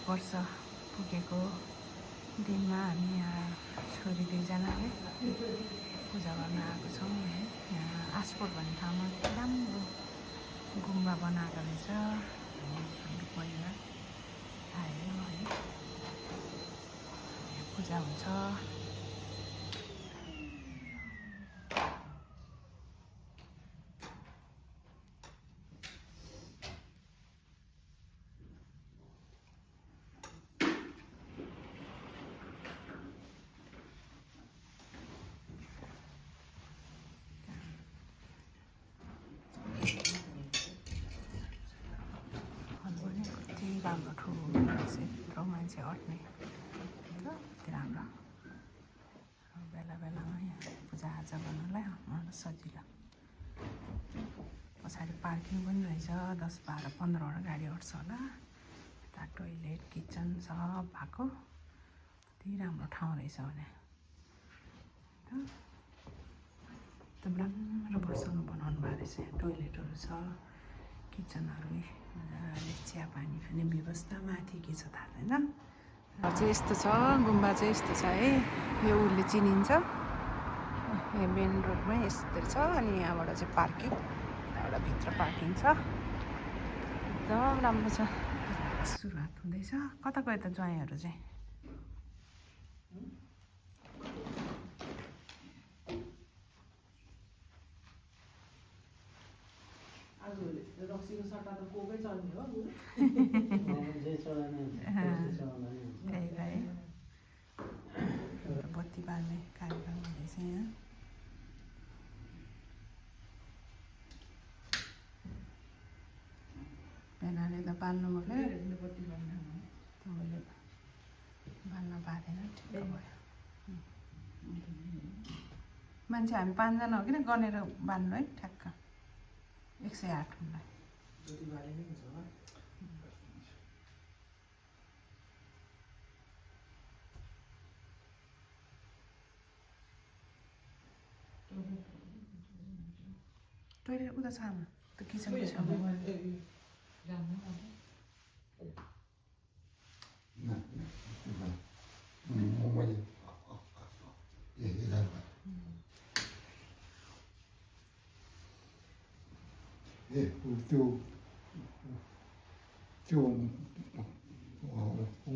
वर्ष पुगेको दिनमा हामी यहाँ छोरी दुईजनाले पूजा गर्न आएको छौँ है। यहाँ आस्पोट भन्ने ठाउँमा राम्रो गुम्बा बनाएको रहेछ। हाम्रो परिवार आयो है, पूजा हुन्छ। राम्रो ठुलो यत्रो मान्छे अट्ने कति राम्रो। बेला बेलामा यहाँ पूजाआजा गर्नलाई मलाई सजिलो। पछाडि पार्किङ पनि रहेछ, 10, 12, 15वटा गाडी अट्छ होला। यता टोइलेट किचन सब भएको कति राम्रो ठाउँ रहेछ भने। एकदम राम्रो वर्षमा बनाउनु भएको रहेछ। टोइलेटहरू छ, किचनहरू, मजाले चिया पानी खाने व्यवस्था। माथि के छ थाहा छैन। चाहिँ यस्तो छ, गुम्बा चाहिँ यस्तो छ है। यो उसले चिनिन्छ, यो मेन रोडमै यस्तो छ। अनि यहाँबाट चाहिँ पार्किङ, यहाँबाट भित्र पार्किङ छ। एकदम राम्रो छ। सुरुवात हुँदैछ। कता गयो त ज्वाइँहरू चाहिँ? रक्सीको सट्टा त कोकै चल्ने हो। त्यही भए बत्ती बाल्ने कार्यक्रम हुँदैछ यहाँ। पेनाले त बाल्नु पर्यो, बत्ती बाल्ने तपाईँले बाल्न पारेन। ठिक भयो। मान्छे हामी 5 जना हो किन गनेर बाल्नु है। ठ्याक्क 108 हुँदा बत्ती बाले नै हुन्छ होला। टोइलेट उता छ आमा, त्यो किचनको छेउमा। त्यो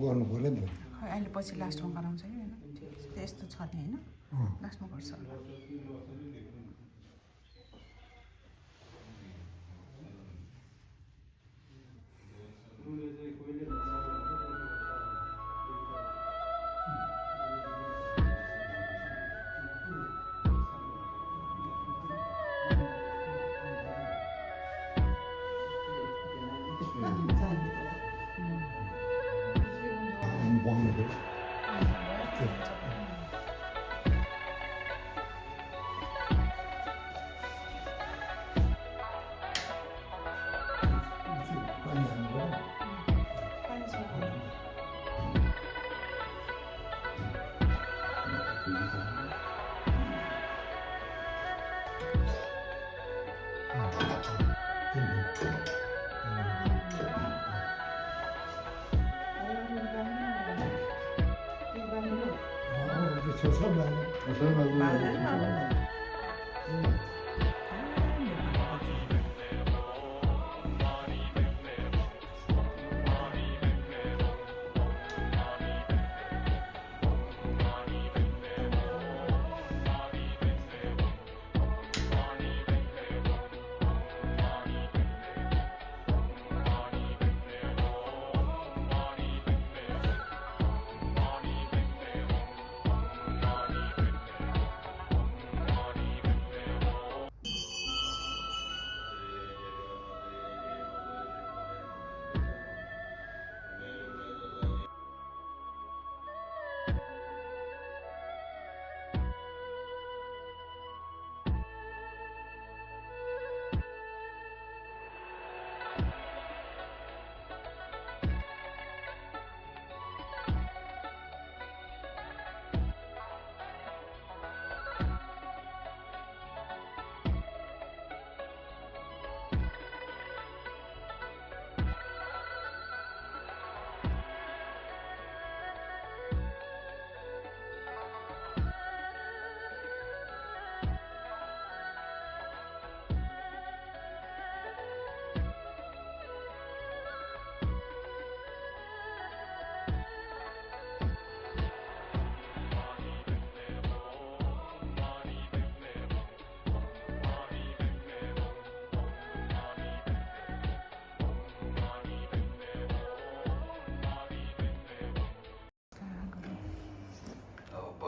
गर्नु पऱ्यो नि त। खै अहिले पछि लास्टमा गराउँछ कि होइन। ठिक छ, यस्तो छ नि होइन, लास्टमा गर्छ होला।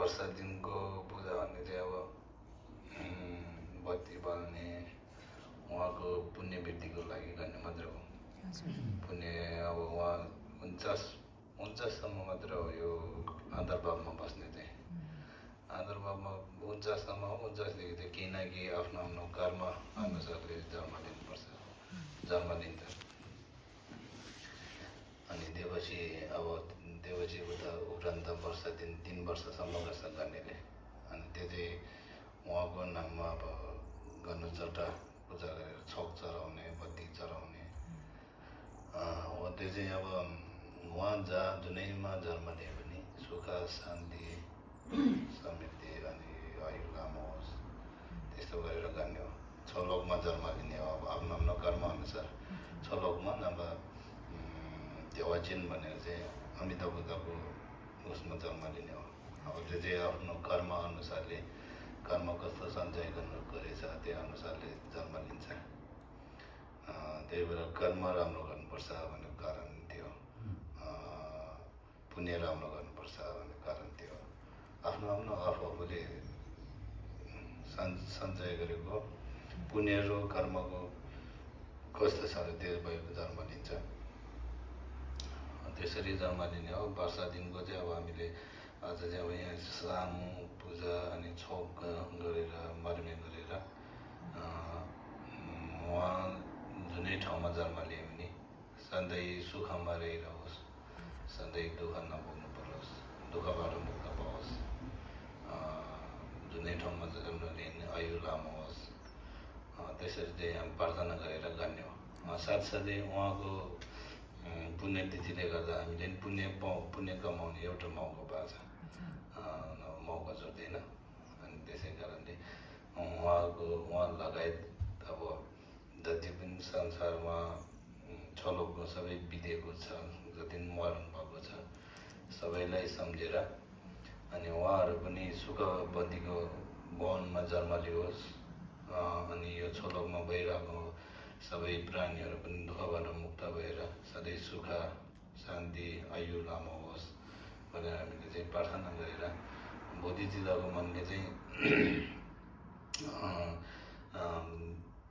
वर्षा दिनको पूजा भन्ने चाहिँ अब बत्ती बाल्ने उहाँको पुण्य वृद्धिको लागि गर्ने मात्र हो। पुण्य अब उहाँ 49सम्म मात्र हो यो आदरभावमा बस्ने चाहिँ। आदरभावमा 49सम्म हो। 49देखि चाहिँ केही न केही आफ्नो आफ्नो कर्म अनुसारले जन्म लिनुपर्छ, जन्म लिन्छ। अनि देवपछि उता उप्रान्त वर्ष दिन 3 वर्षसम्म गर्छ गर्नेले। अनि त्यो चाहिँ उहाँको नाममा अब गर्नु चट्टा पूजा गरेर छोक चढाउने, बत्ती चढाउने हो। त्यो चाहिँ अब उहाँ जुनैमा जन्म लिए पनि सुख शान्ति समृद्धि अनि आयु लामो होस् त्यस्तो गरेर गर्ने हो। छलोकमा जन्म लिने हो। अब आफ्नो आफ्नो कर्म अनुसार छलोकमा नभए देवाचिन भनेर चाहिँ अमिताभ बुद्धको उसमा जन्म लिने हो। अब त्यो चाहिँ आफ्नो कर्म अनुसारले कर्म कस्तो सञ्चय गर्नु गरेछ त्यो अनुसारले जन्म लिन्छ। त्यही भएर कर्म राम्रो गर्नुपर्छ भन्ने कारण त्यो, पुण्य राम्रो गर्नुपर्छ भन्ने कारण त्यो। आफ्नो आफ्नो आफूले सञ्चय गरेको पुण्य र कर्मको कस्तो छ त्यो भएको जन्म लिन्छ। त्यसरी जन्म लिने हो। वर्षा दिनको चाहिँ अब हामीले आज चाहिँ अब यहाँ सामु पूजा अनि छोक गरेर मर्मे गरेर उहाँ जुनै ठाउँमा जन्म लिए पनि सधैँ सुखमा रहिरहोस्, सधैँ दुःख नभोग्नु परोस्, दुःखबाट मुक्त पाओस्, जुनै ठाउँमा जन्म लिए पनि आयु लामो होस्, त्यसरी चाहिँ हामी प्रार्थना गरेर गर्ने हो। साथसाथै उहाँको पुण्यतिथिले गर्दा हामीले पुण्य कमाउने एउटा मौका पाएको छ, मौका छुट्दैन। अनि त्यसै कारणले उहाँ लगायत अब जति पनि संसारमा छलोकको सबै बितेको छ, जति पनि मर्नु भएको छ सबैलाई सम्झेर अनि उहाँहरू पनि सुखवतीको भवनमा जन्म लियोस्। अनि यो छलोकमा भइरहेको सबै प्राणीहरू पनि दुःखबाट मुक्त भएर सधैँ सुख शान्ति आयु लामो होस् भनेर हामीले चाहिँ प्रार्थना गरेर बोधिचित्तको मनले चाहिँ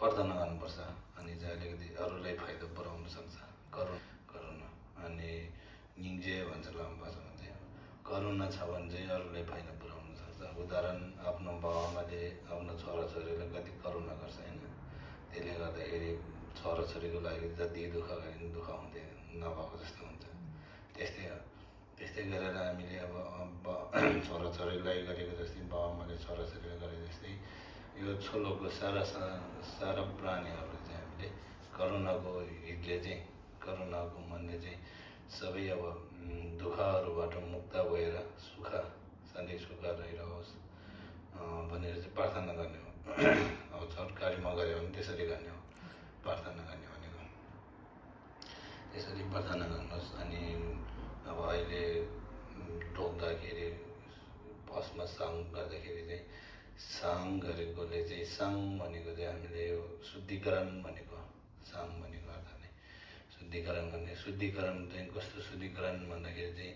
प्रार्थना गर्नुपर्छ। अनि चाहिँ अलिकति अरूलाई फाइदा पुर्याउन सक्छ करुणा। अनि निङ्जे भन्छ लामो भाषामा चाहिँ करुणा छ भने चाहिँ अरूलाई फाइदा पुर्याउन सक्छ। उदाहरण आफ्नो बाबुआमाले आफ्नो छोराछोरीलाई कति करुणा गर्छ होइन। त्यसले गर्दाखेरि छोराछोरीको लागि जति दुःख गरे पनि दुःख हुँदैन, नभएको जस्तो हुन्छ। त्यस्तै गरेर हामीले अब छोराछोरीलाई गरेको जस्तै बाबुआमाले छोराछोरीलाई गरे जस्तै यो छलोकको सारा प्राणीहरू चाहिँ हामीले करुणाको हितले चाहिँ करुणाको मनले चाहिँ सबै अब दुःखहरूबाट मुक्त भएर सधैँ सुख रहिरहोस् भनेर चाहिँ प्रार्थना गर्ने हो। अब छोटकारीमा गऱ्यो भने त्यसरी गर्ने हो, प्रार्थना गर्ने भनेको त्यसरी प्रार्थना गर्नुहोस्। अनि अब अहिले ढोक्दाखेरि फर्स्टमा साङ गर्दाखेरि चाहिँ साङ गरेकोले चाहिँ साङ भनेको चाहिँ हामीले यो शुद्धिकरण भनेको, साङ भनेको अर्थ नै शुद्धिकरण गर्ने। शुद्धिकरण चाहिँ कस्तो शुद्धिकरण भन्दाखेरि चाहिँ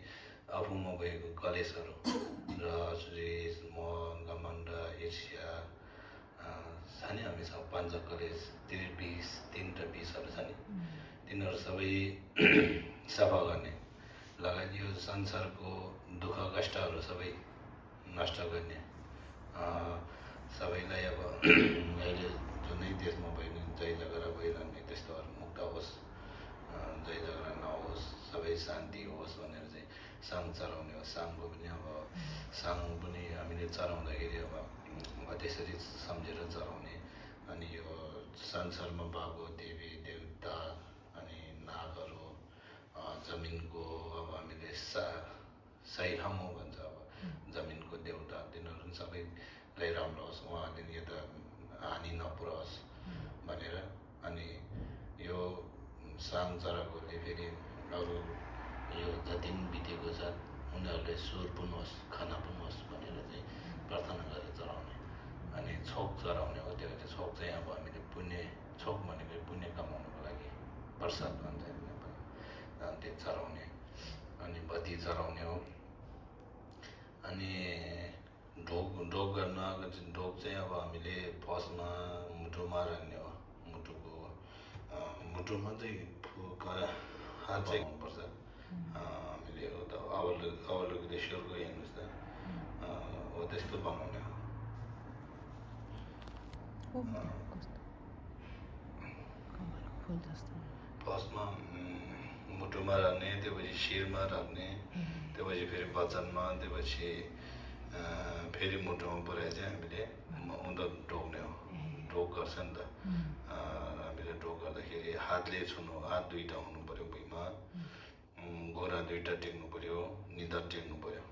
आफूमा भएको कलेशहरू र रिस मोह घमण्ड ईर्ष्या छ नि, हामीसँग 5 कलेश 3 विषहरू छ नि, तिनीहरू सबै सफा गर्ने लगायत यो संसारको दुःख कष्टहरू सबै नष्ट गर्ने। सबैलाई अब अहिले जुनै देशमा भयो जय झगडा भइरहने त्यस्तोहरू मुक्त होस्, जय झगडा नहोस्, सबै शान्ति होस् भनेर चाहिँ साङ चढाउने हो। साङको पनि अब साङ पनि हामीले चढाउँदाखेरि अब त्यसरी सम्झेर चढाउने। अनि यो संसारमा भएको देवी देवता अनि नागहरू जमिनको अब हामीले साइरामो भन्छ, अब जमिनको देवता तिनीहरू पनि सबैलाई राम्रो होस्, उहाँले यो त हानि नपुरोस् भनेर। अनि यो साङ चराकोले फेरि अरू यो जति पनि बितेको छ उनीहरूले सुर पनि होस्, खाना पनि होस् भनेर चाहिँ प्रार्थना गरेर चढाउने। अनि छोक चढाउने हो। त्यो छोक चाहिँ अब हामीले पुण्य, छोक भनेको पुण्य कमाउनुको लागि प्रसाद भन्छ नेपाली, त्यो चढाउने। अनि बत्ती चढाउने हो। अनि ढोक गर्न आएको चाहिँ ढोक चाहिँ अब हामीले फर्स्टमा मुटुमा राख्ने हो मुटुमा चाहिँ हात चाहिँ हुनुपर्छ हामीले उता अवलोकितेश्वरको हेर्नुहोस् त हो त्यस्तो बनाउने हो फर्स्टमा मुटुमा राख्ने त्यसपछि शिरमा राख्ने त्यसपछि फेरि वचनमा त्यसपछि फेरि मुटुमा पुऱ्याए चाहिँ हामीले उँधो ढोक्ने हो ढोक गर्छ नि त हामीले ढोक गर्दाखेरि हातले छुनु हात दुईवटा हुनु पऱ्यो भुइँमा घोडा दुईवटा टेक्नु पऱ्यो निधार टेक्नु पऱ्यो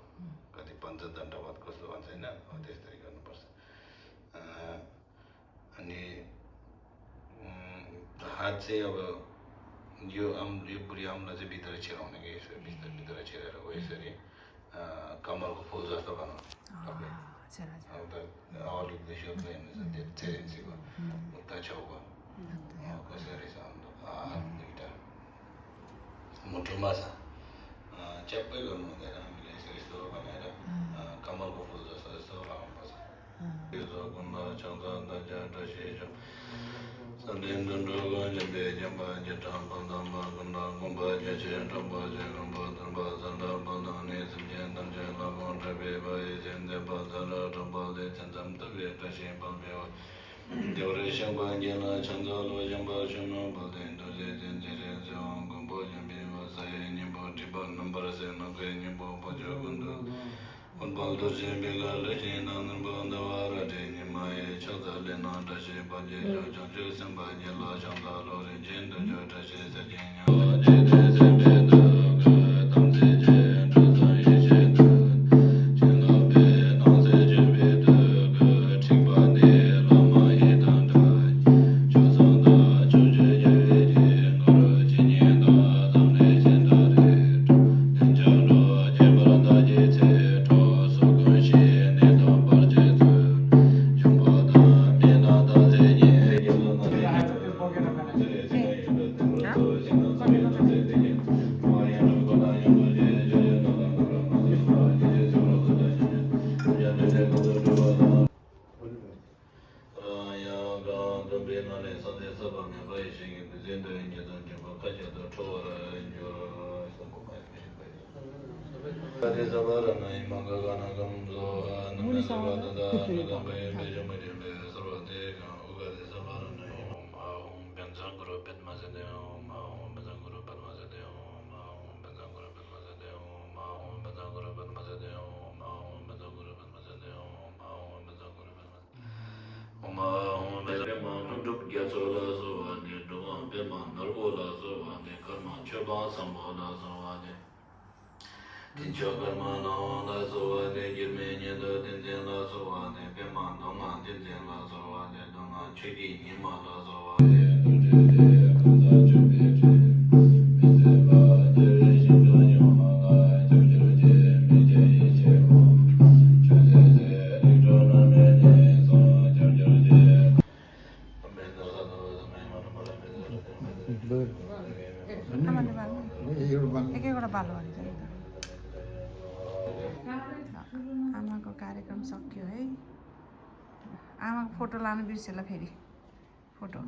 कति पञ्चदण्डवत कस्तो भन्छ होइन हो त्यसरी गर्नुपर्छ अनि हात चाहिँ अब यो बुढी औँला चाहिँ भित्र छिराउने कि यसरी भित्र छिरेर हो यसरी कमलको फुल जस्तो बनाउने अवलोकितेश्वरको हेर्नुहोस् चेरेन्सीको उता छेउको कसरी छ हात दुईवटा मुटुमा छ च्याप्पै गर्नु हुँदैन हामीले यस्तो बनाएर कमलको फुल जस्तो जस्तो लगाउनुपर्छ एकैवटा बालो हाल्छ नि त आमाको कार्यक्रम सक्यो है आमाको फोटो लानु बिर्स्यो होला फेरि फोटो